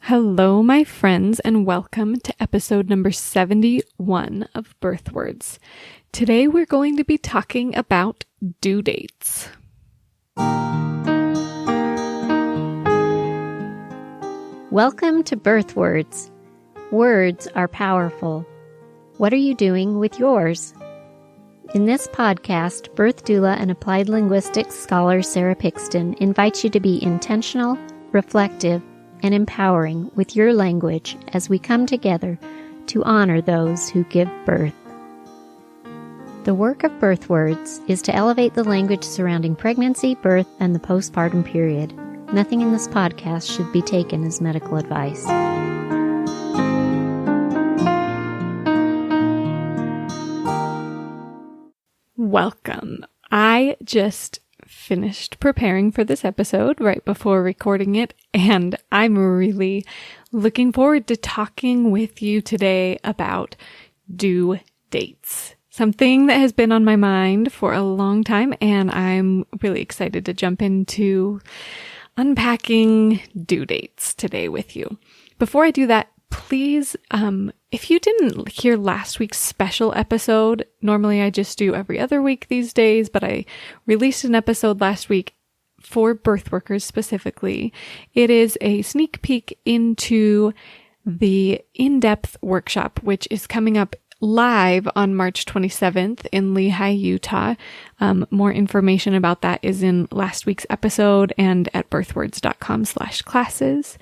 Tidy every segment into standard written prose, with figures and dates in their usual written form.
Hello, my friends, and welcome to episode number 71 of Birth Words. Today we're going to be talking about due dates. Welcome to Birth Words. Words are powerful. What are you doing with yours? In this podcast, birth doula and applied linguistics scholar Sara invites you to be intentional, reflective, and empowering with your language as we come together to honor those who give birth. The work of Birth Words is to elevate the language surrounding pregnancy, birth, and the postpartum period. Nothing in this podcast should be taken as medical advice. Welcome. I just finished preparing for this episode right before recording it, and I'm really looking forward to talking with you today about due dates. Something that has been on my mind for a long time, and I'm really excited to jump into unpacking due dates today with you. Before I do that, please, if you didn't hear last week's special episode, normally I just do every other week these days, but I released an episode last week for birth workers specifically. It is a sneak peek into the in-depth workshop, which is coming up live on March 27th in Lehi, Utah. More information about that is in last week's episode and at birthwords.com/classes.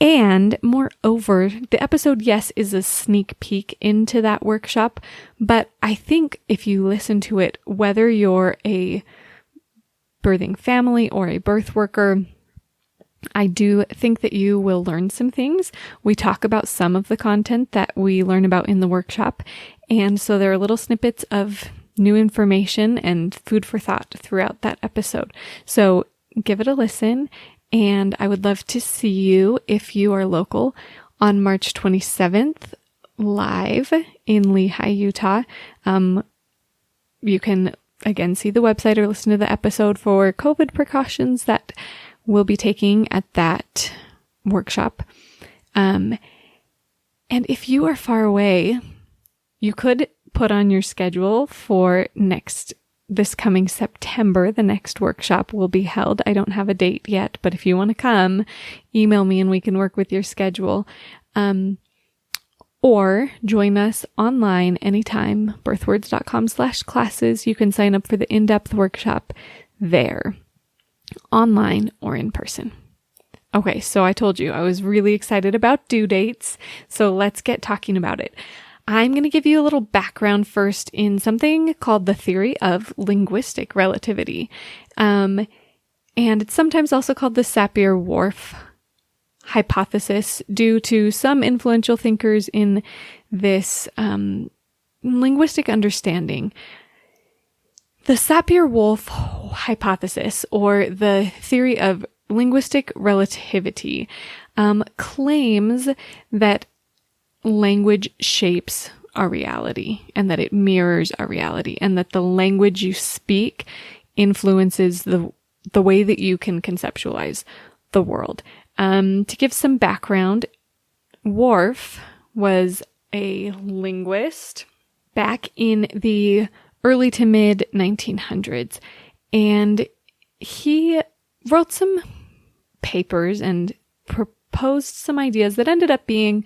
And moreover, the episode, yes, is a sneak peek into that workshop, but I think if you listen to it, whether you're a birthing family or a birth worker, I do think that you will learn some things. We talk about some of the content that we learn about in the workshop, and so there are little snippets of new information and food for thought throughout that episode. So give it a listen. And I would love to see you, if you are local, on March 27th, live in Lehi, Utah. You can, again, see the website or listen to the episode for COVID precautions that we'll be taking at that workshop. And if you are far away, you could put on your schedule for this coming September. The next workshop will be held. I don't have a date yet, but if you want to come, email me and we can work with your schedule. Or join us online anytime, birthwords.com/classes. You can sign up for the in-depth workshop there, online or in person. Okay, so I told you I was really excited about due dates, so let's get talking about it. I'm going to give you a little background first in something called the theory of linguistic relativity. And it's sometimes also called the Sapir-Whorf hypothesis due to some influential thinkers in this linguistic understanding. The Sapir-Whorf hypothesis, or the theory of linguistic relativity, claims that language shapes our reality and that it mirrors our reality, and that the language you speak influences the way that you can conceptualize the world. To give some background, Whorf was a linguist back in the early to mid 1900s, and he wrote some papers and proposed some ideas that ended up being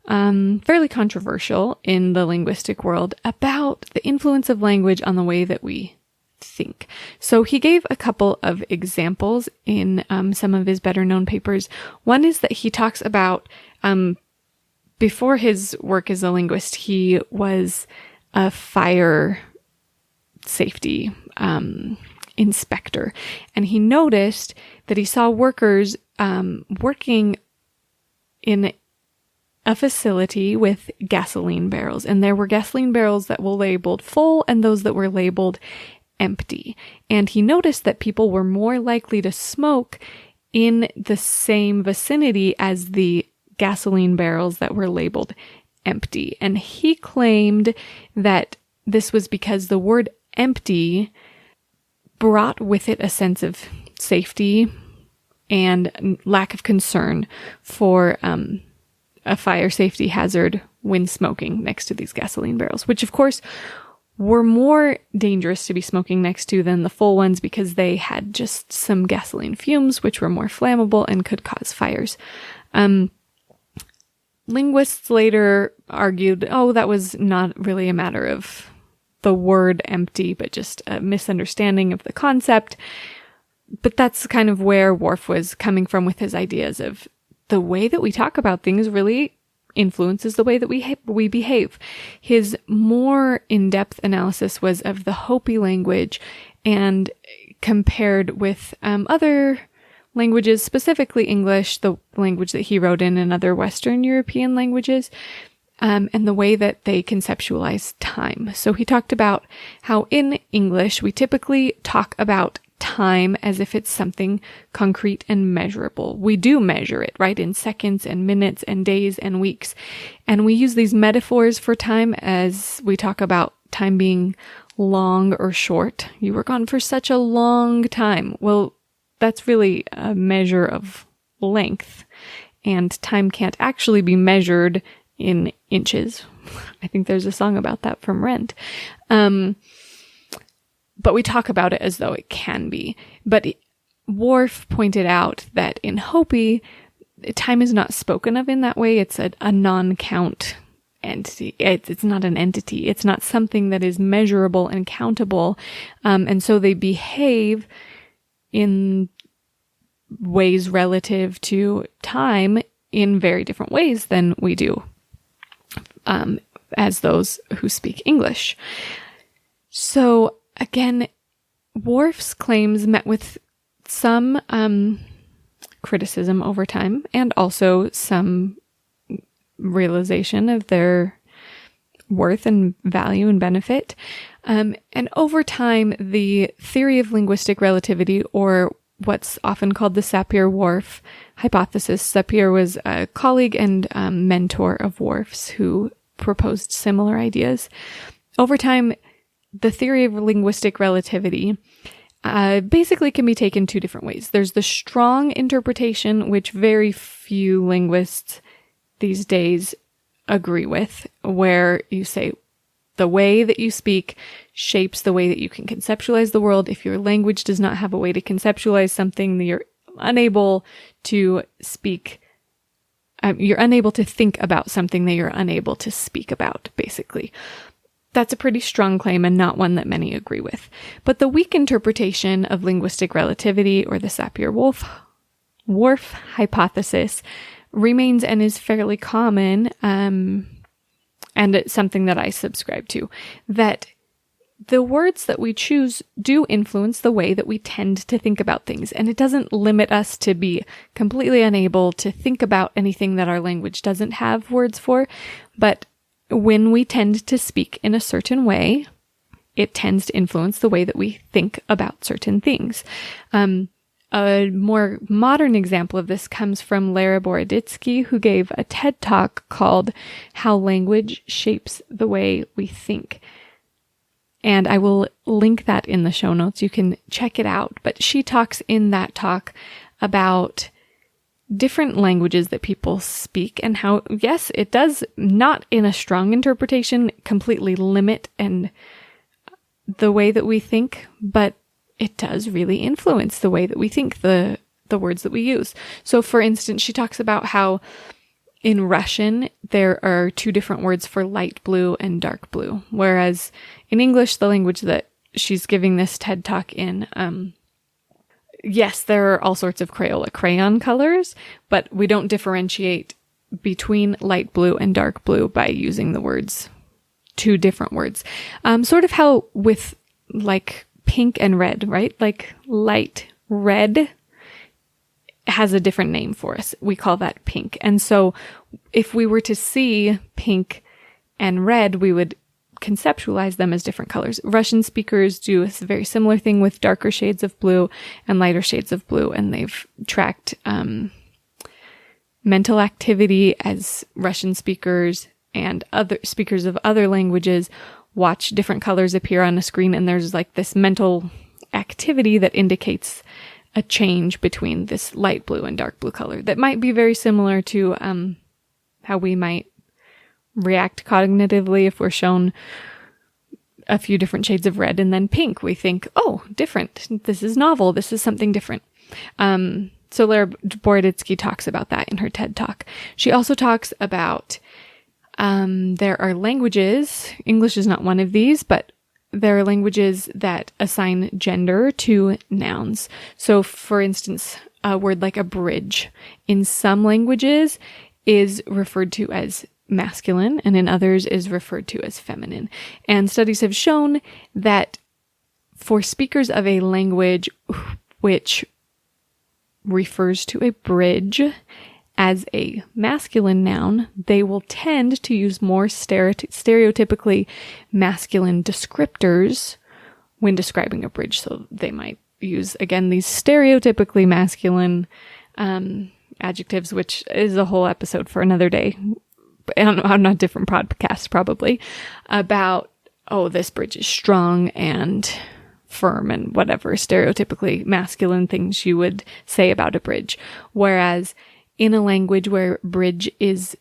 fairly controversial in the linguistic world about the influence of language on the way that we think. So he gave a couple of examples in some of his better known papers. One is that he talks about, before his work as a linguist, he was a fire safety inspector, and he noticed that he saw workers working in a facility with gasoline barrels, and there were gasoline barrels that were labeled full and those that were labeled empty. And he noticed that people were more likely to smoke in the same vicinity as the gasoline barrels that were labeled empty. And he claimed that this was because the word empty brought with it a sense of safety, and lack of concern for a fire safety hazard when smoking next to these gasoline barrels, which of course were more dangerous to be smoking next to than the full ones because they had just some gasoline fumes, which were more flammable and could cause fires. Linguists later argued, oh, that was not really a matter of the word empty, but just a misunderstanding of the concept. But that's kind of where Whorf was coming from with his ideas of the way that we talk about things really influences the way that we behave. His more in-depth analysis was of the Hopi language and compared with other languages, specifically English, the language that he wrote in, and other Western European languages, and the way that they conceptualize time. So he talked about how in English, we typically talk about time as if it's something concrete and measurable. We do measure it, right, in seconds and minutes and days and weeks. And we use these metaphors for time as we talk about time being long or short. You were gone for such a long time. Well, that's really a measure of length, and time can't actually be measured in inches. I think there's a song about that from Rent. But we talk about it as though it can be. But Whorf pointed out that in Hopi, time is not spoken of in that way. It's a non-count entity. It's not an entity. It's not something that is measurable and countable. And so they behave in ways relative to time in very different ways than we do as those who speak English. So again, Whorf's claims met with some criticism over time and also some realization of their worth and value and benefit. And over time, the theory of linguistic relativity, or what's often called the Sapir-Whorf hypothesis. Sapir was a colleague and mentor of Whorf's who proposed similar ideas. Over time, the theory of linguistic relativity basically can be taken two different ways. There's the strong interpretation, which very few linguists these days agree with, where you say the way that you speak shapes the way that you can conceptualize the world. If your language does not have a way to conceptualize something, then you're unable to speak. You're unable to think about something that you're unable to speak about, basically. That's a pretty strong claim and not one that many agree with. But the weak interpretation of linguistic relativity, or the Sapir-Whorf hypothesis, remains and is fairly common, and it's something that I subscribe to, that the words that we choose do influence the way that we tend to think about things. And it doesn't limit us to be completely unable to think about anything that our language doesn't have words for. But when we tend to speak in a certain way, it tends to influence the way that we think about certain things. A more modern example of this comes from Lara Boroditsky, who gave a TED Talk called How Language Shapes the Way We Think. And I will link that in the show notes. You can check it out. But she talks in that talk about different languages that people speak and how, yes, it does not in a strong interpretation completely limit and the way that we think, but it does really influence the way that we think, the words that we use. So for instance, she talks about how in Russian, there are two different words for light blue and dark blue. Whereas in English, the language that she's giving this TED Talk in, yes, there are all sorts of Crayola crayon colors, but we don't differentiate between light blue and dark blue by using the words, two different words. Sort of how with like pink and red, right? Like light red has a different name for us. We call that pink. And so if we were to see pink and red, we would conceptualize them as different colors. Russian speakers do a very similar thing with darker shades of blue and lighter shades of blue, and they've tracked mental activity as Russian speakers and other speakers of other languages watch different colors appear on a screen, and there's like this mental activity that indicates a change between this light blue and dark blue color that might be very similar to how we might react cognitively if we're shown a few different shades of red and then pink. We think, oh, different. This is novel. This is something different. So Lara Boroditsky talks about that in her TED Talk. She also talks about there are languages, English is not one of these, but there are languages that assign gender to nouns. So for instance, a word like a bridge in some languages is referred to as masculine and in others is referred to as feminine. And studies have shown that for speakers of a language which refers to a bridge as a masculine noun, they will tend to use more stereotypically masculine descriptors when describing a bridge. So they might use, again, these stereotypically masculine adjectives, which is a whole episode for another day on a different podcast probably, about, oh, this bridge is strong and firm and whatever stereotypically masculine things you would say about a bridge. Whereas in a language where bridge is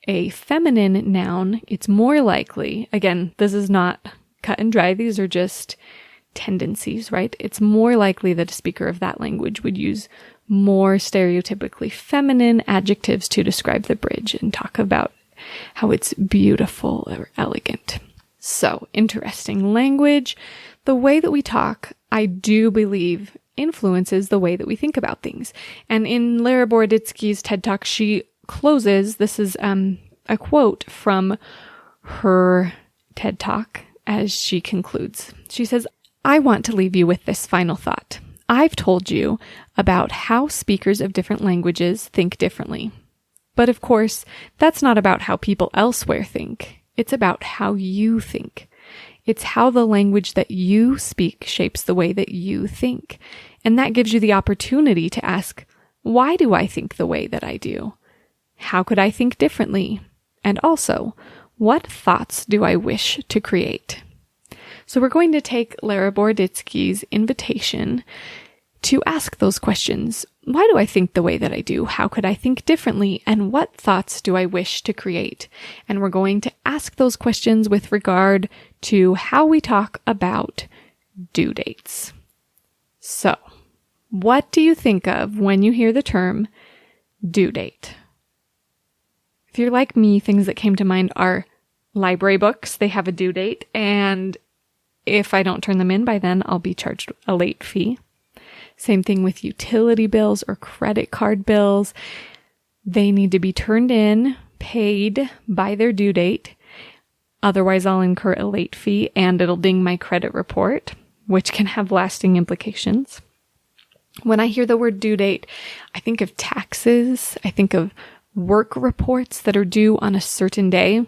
a feminine noun, it's more likely, again, this is not cut and dry, these are just tendencies, right? It's more likely that a speaker of that language would use more stereotypically feminine adjectives to describe the bridge and talk about how it's beautiful or elegant. So, interesting. Language, the way that we talk, I do believe influences the way that we think about things. And in Lara Boroditsky's TED Talk, she closes, this is a quote from her TED Talk as she concludes. She says, "I want to leave you with this final thought. I've told you about how speakers of different languages think differently. But of course, that's not about how people elsewhere think. It's about how you think. It's how the language that you speak shapes the way that you think. And that gives you the opportunity to ask, why do I think the way that I do? How could I think differently? And also, what thoughts do I wish to create?" So we're going to take Lara Boroditsky's invitation to ask those questions. Why do I think the way that I do? How could I think differently? And what thoughts do I wish to create? And we're going to ask those questions with regard to how we talk about due dates. So, what do you think of when you hear the term due date? If you're like me, things that came to mind are library books. They have a due date, and if I don't turn them in by then, I'll be charged a late fee. Same thing with utility bills or credit card bills. They need to be turned in, paid by their due date. Otherwise, I'll incur a late fee and it'll ding my credit report, which can have lasting implications. When I hear the word due date, I think of taxes. I think of work reports that are due on a certain day.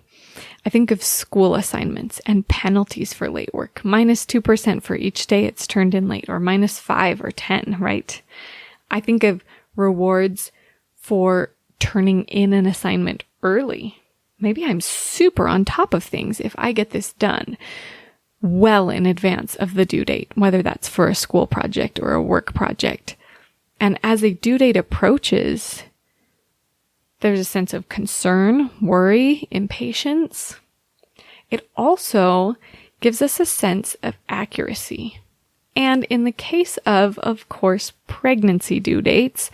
I think of school assignments and penalties for late work, -2% for each day it's turned in late, or -5 or 10, right? I think of rewards for turning in an assignment early. Maybe I'm super on top of things if I get this done well in advance of the due date, whether that's for a school project or a work project. And as a due date approaches, there's a sense of concern, worry, impatience. It also gives us a sense of accuracy. And in the case of course, pregnancy due dates,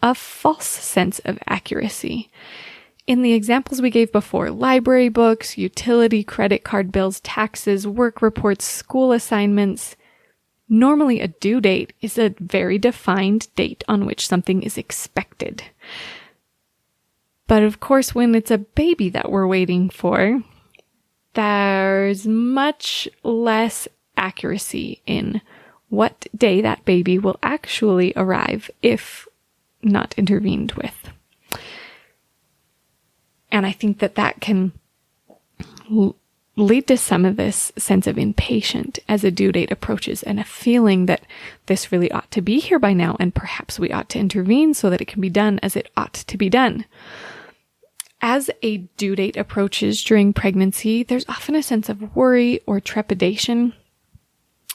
a false sense of accuracy. In the examples we gave before, library books, utility, credit card bills, taxes, work reports, school assignments, normally a due date is a very defined date on which something is expected. But of course, when it's a baby that we're waiting for, there's much less accuracy in what day that baby will actually arrive if not intervened with. And I think that can lead to some of this sense of impatience as a due date approaches, and a feeling that this really ought to be here by now, and perhaps we ought to intervene so that it can be done as it ought to be done. As a due date approaches during pregnancy, there's often a sense of worry or trepidation.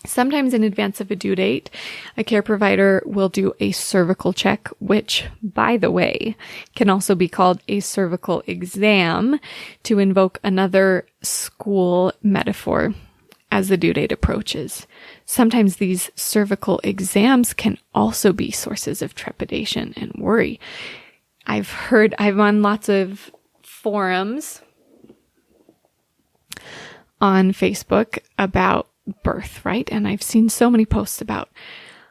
Sometimes in advance of a due date, a care provider will do a cervical check, which, by the way, can also be called a cervical exam, to invoke another school metaphor as the due date approaches. Sometimes these cervical exams can also be sources of trepidation and worry. I'm on lots of forums on Facebook about birth, right? And I've seen so many posts about,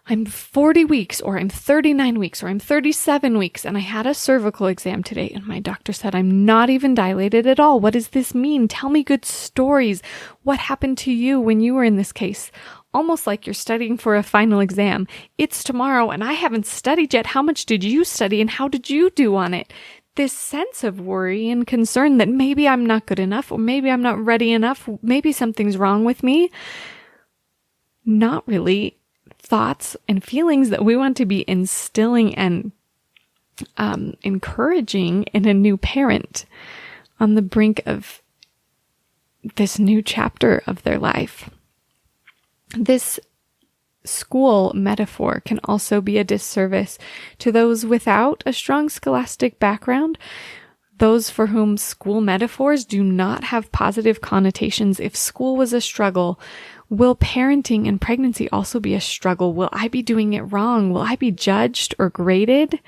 I'm 40 weeks, or I'm 39 weeks, or I'm 37 weeks, and I had a cervical exam today, and my doctor said I'm not even dilated at all. What does this mean? Tell me good stories. What happened to you when you were in this case? Almost like you're studying for a final exam. It's tomorrow, and I haven't studied yet. How much did you study, and how did you do on it? This sense of worry and concern that maybe I'm not good enough, or maybe I'm not ready enough, maybe something's wrong with me. Not really thoughts and feelings that we want to be instilling and encouraging in a new parent on the brink of this new chapter of their life. This school metaphor can also be a disservice to those without a strong scholastic background, those for whom school metaphors do not have positive connotations. If school was a struggle, will parenting and pregnancy also be a struggle? Will I be doing it wrong? Will I be judged or graded?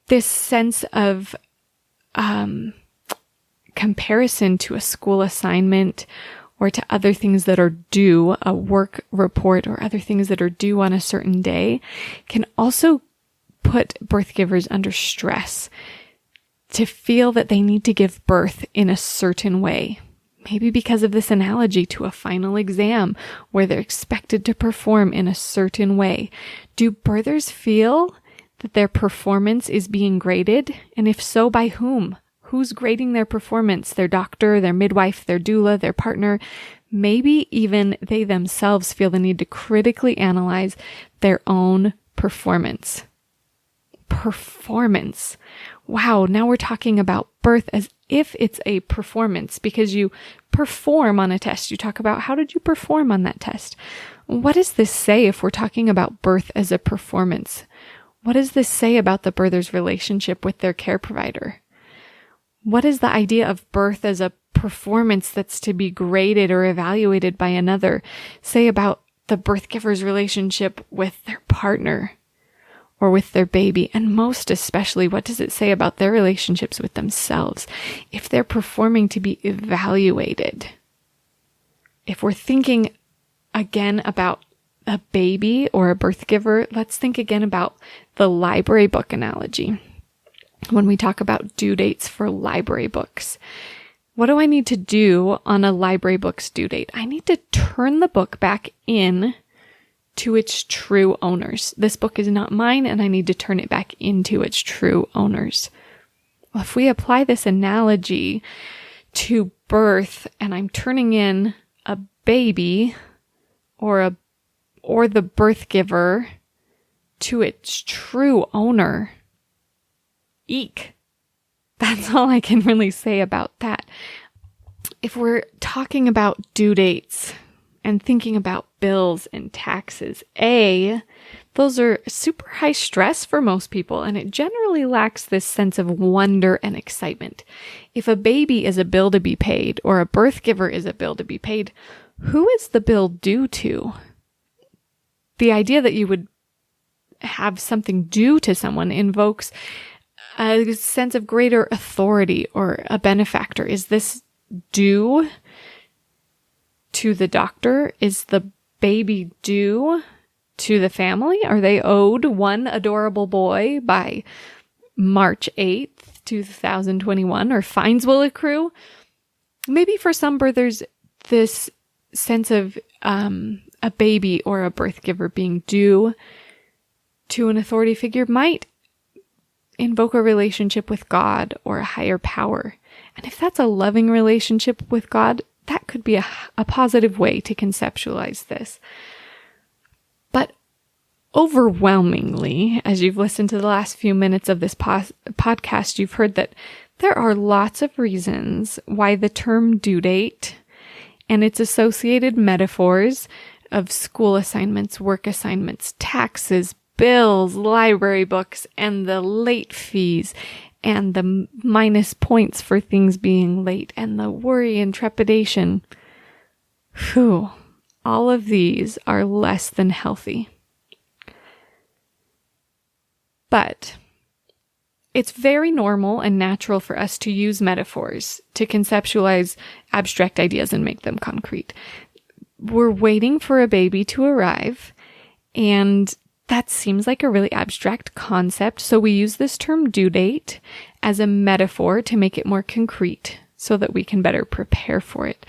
This sense of comparison to a school assignment or to other things that are due, a work report or other things that are due on a certain day, can also put birth givers under stress to feel that they need to give birth in a certain way. Maybe because of this analogy to a final exam where they're expected to perform in a certain way. Do birthers feel that their performance is being graded? And if so, by whom? Who's grading their performance? Their doctor, their midwife, their doula, their partner? Maybe even they themselves feel the need to critically analyze their own performance. Performance. Wow, now we're talking about birth as if it's a performance, because you perform on a test. You talk about, how did you perform on that test? What does this say if we're talking about birth as a performance? What does this say about the birther's relationship with their care provider? What is the idea of birth as a performance that's to be graded or evaluated by another say about the birth giver's relationship with their partner or with their baby? And most especially, what does it say about their relationships with themselves if they're performing to be evaluated? If we're thinking again about a baby or a birth giver, let's think again about the library book analogy. When we talk about due dates for library books, what do I need to do on a library book's due date? I need to turn the book back in to its true owners. This book is not mine, and I need to turn it back into its true owners. Well, if we apply this analogy to birth, and I'm turning in a baby or the birth giver to its true owner, eek. That's all I can really say about that. If we're talking about due dates and thinking about bills and taxes, those are super high stress for most people, and it generally lacks this sense of wonder and excitement. If a baby is a bill to be paid, or a birth giver is a bill to be paid, who is the bill due to? The idea that you would have something due to someone invokes a sense of greater authority or a benefactor. Is this due to the doctor? Is the baby due to the family? Are they owed one adorable boy by March 8th, 2021, or fines will accrue? Maybe for some birthers, this sense of a baby or a birth giver being due to an authority figure might invoke a relationship with God or a higher power. And if that's a loving relationship with God, that could be a positive way to conceptualize this. But overwhelmingly, as you've listened to the last few minutes of this podcast, you've heard that there are lots of reasons why the term due date and its associated metaphors of school assignments, work assignments, taxes, bills, library books, and the late fees, and the minus points for things being late, and the worry and trepidation. Whew, all of these are less than healthy. But it's very normal and natural for us to use metaphors to conceptualize abstract ideas and make them concrete. We're waiting for a baby to arrive, and that seems like a really abstract concept, so we use this term due date as a metaphor to make it more concrete so that we can better prepare for it.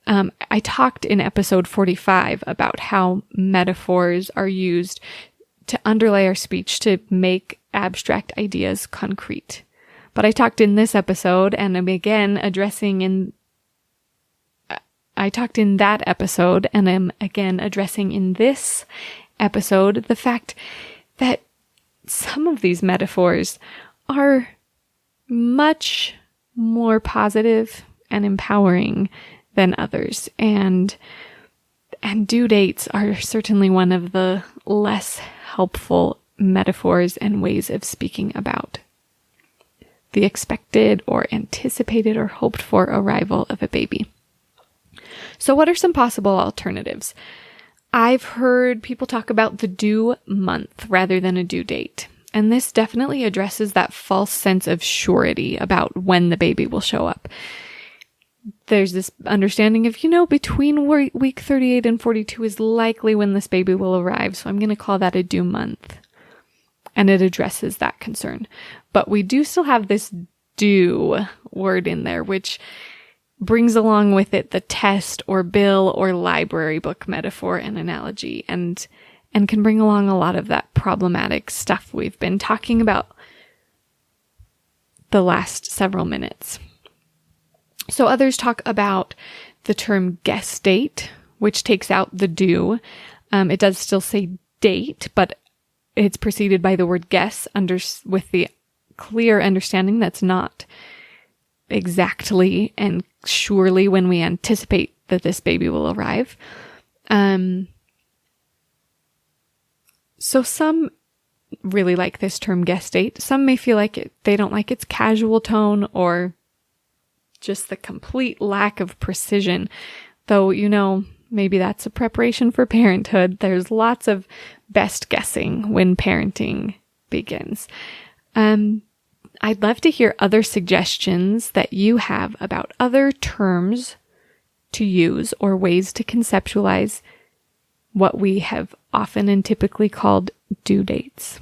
I talked in episode 45 about how metaphors are used to underlay our speech to make abstract ideas concrete. But I talked in this episode, and I'm again addressing in that episode, and I'm again addressing in this episode the fact that some of these metaphors are much more positive and empowering than others, and due dates are certainly one of the less helpful metaphors and ways of speaking about the expected or anticipated or hoped for arrival of a baby. So what are some possible alternatives? I've heard people talk about the due month rather than a due date. And this definitely addresses that false sense of surety about when the baby will show up. There's this understanding of, between week 38 and 42 is likely when this baby will arrive. So I'm going to call that a due month. And it addresses that concern. But we do still have this due word in there, which brings along with it the test or bill or library book metaphor and analogy, and can bring along a lot of that problematic stuff we've been talking about the last several minutes. So others talk about the term guess date, which takes out the due. It does still say date, but it's preceded by the word guess with the clear understanding that's not exactly and surely when we anticipate that this baby will arrive. So some really like this term guess date. Some may feel like they don't like its casual tone or just the complete lack of precision. Though, maybe that's a preparation for parenthood. There's lots of best guessing when parenting begins. I'd love to hear other suggestions that you have about other terms to use or ways to conceptualize what we have often and typically called due dates.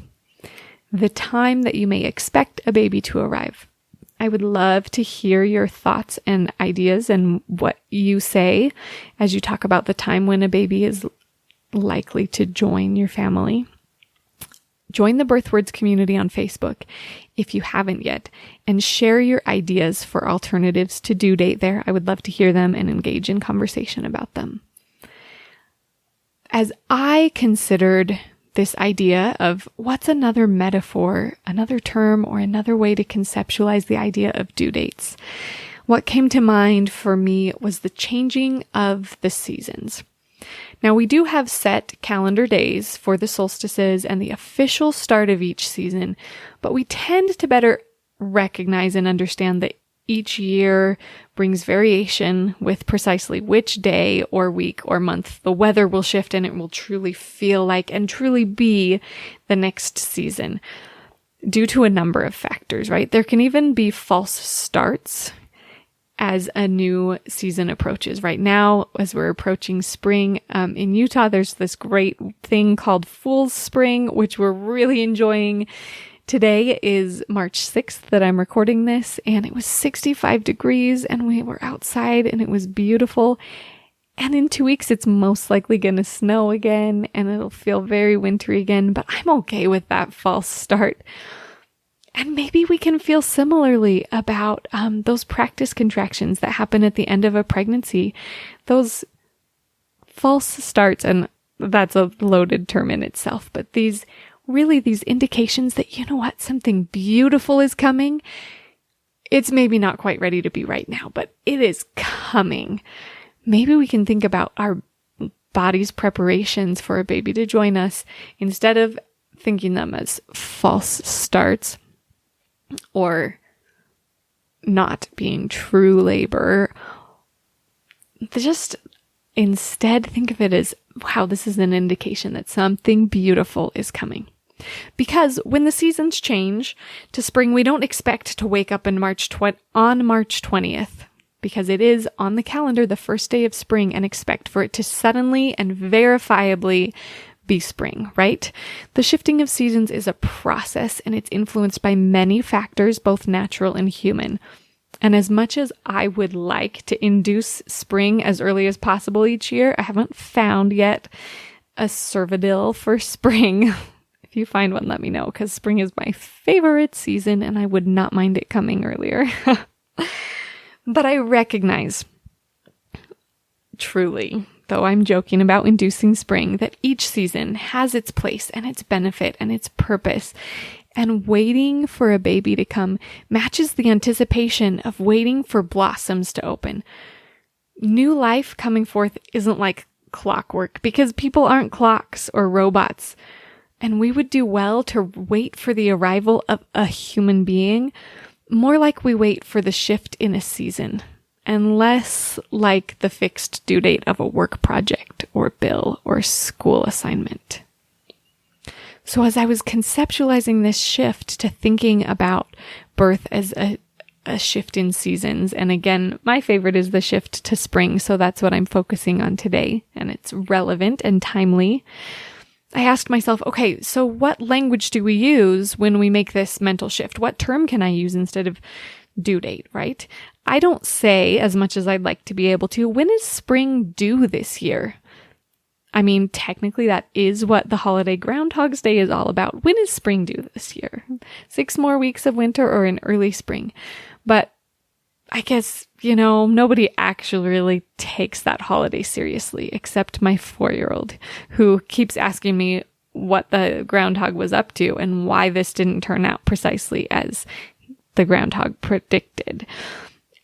The time that you may expect a baby to arrive. I would love to hear your thoughts and ideas and what you say as you talk about the time when a baby is likely to join your family. Join the Birthwords community on Facebook if you haven't yet, and share your ideas for alternatives to due date there. I would love to hear them and engage in conversation about them. As I considered this idea of what's another metaphor, another term, or another way to conceptualize the idea of due dates, what came to mind for me was the changing of the seasons. Now, we do have set calendar days for the solstices and the official start of each season, but we tend to better recognize and understand that each year brings variation with precisely which day or week or month the weather will shift and it will truly feel like and truly be the next season due to a number of factors, right? There can even be false starts as a new season approaches. Right now, as we're approaching spring, in Utah, there's this great thing called Fool's Spring, which we're really enjoying. Today is March 6th that I'm recording this, and it was 65 degrees, and we were outside, and it was beautiful. And in 2 weeks, it's most likely going to snow again, and it'll feel very wintry again, but I'm okay with that false start. And maybe we can feel similarly about those practice contractions that happen at the end of a pregnancy. Those false starts, and that's a loaded term in itself, but these indications that, something beautiful is coming. It's maybe not quite ready to be right now, but it is coming. Maybe we can think about our body's preparations for a baby to join us, instead of thinking them as false starts or not being true labor, just instead think of it as, wow, this is an indication that something beautiful is coming. Because when the seasons change to spring, we don't expect to wake up on March 20th, because it is on the calendar the first day of spring, and expect for it to suddenly and verifiably be spring, right? The shifting of seasons is a process, and it's influenced by many factors, both natural and human. And as much as I would like to induce spring as early as possible each year, I haven't found yet a Cervidil for spring. If you find one, let me know, because spring is my favorite season and I would not mind it coming earlier. But I recognize, truly, though I'm joking about inducing spring, that each season has its place and its benefit and its purpose. And waiting for a baby to come matches the anticipation of waiting for blossoms to open. New life coming forth isn't like clockwork, because people aren't clocks or robots. And we would do well to wait for the arrival of a human being, more like we wait for the shift in a season, and less like the fixed due date of a work project or bill or school assignment. So as I was conceptualizing this shift to thinking about birth as a shift in seasons, and again, my favorite is the shift to spring, so that's what I'm focusing on today, and it's relevant and timely. I asked myself, okay, so what language do we use when we make this mental shift? What term can I use instead of due date, right? I don't say, as much as I'd like to be able to, when is spring due this year? I mean, technically that is what the holiday Groundhog's Day is all about. When is spring due this year? 6 more weeks of winter or an early spring? But I guess, nobody actually really takes that holiday seriously, except my 4-year-old, who keeps asking me what the groundhog was up to and why this didn't turn out precisely as the groundhog predicted.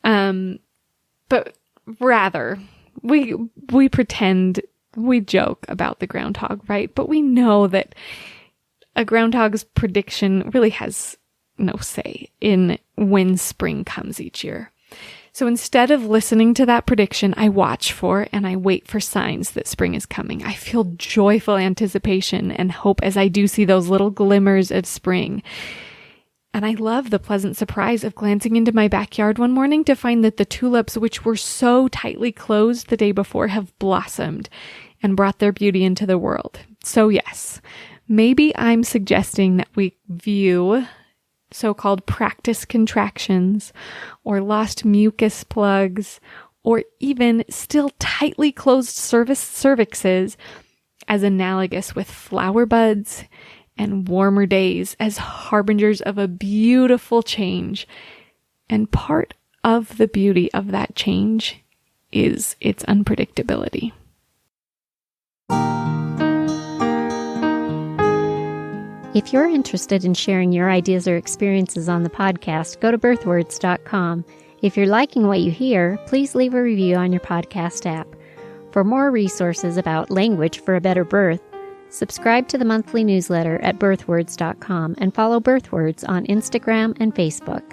But rather, we pretend, we joke about the groundhog, right? But we know that a groundhog's prediction really has no say in when spring comes each year. So instead of listening to that prediction, I watch for and I wait for signs that spring is coming. I feel joyful anticipation and hope as I do see those little glimmers of spring. And I love the pleasant surprise of glancing into my backyard one morning to find that the tulips, which were so tightly closed the day before, have blossomed and brought their beauty into the world. So yes, maybe I'm suggesting that we view so-called practice contractions or lost mucus plugs or even still tightly closed cervixes as analogous with flower buds and warmer days as harbingers of a beautiful change. And part of the beauty of that change is its unpredictability. If you're interested in sharing your ideas or experiences on the podcast, go to birthwords.com. If you're liking what you hear, please leave a review on your podcast app. For more resources about language for a better birth, subscribe to the monthly newsletter at birthwords.com and follow Birthwords on Instagram and Facebook.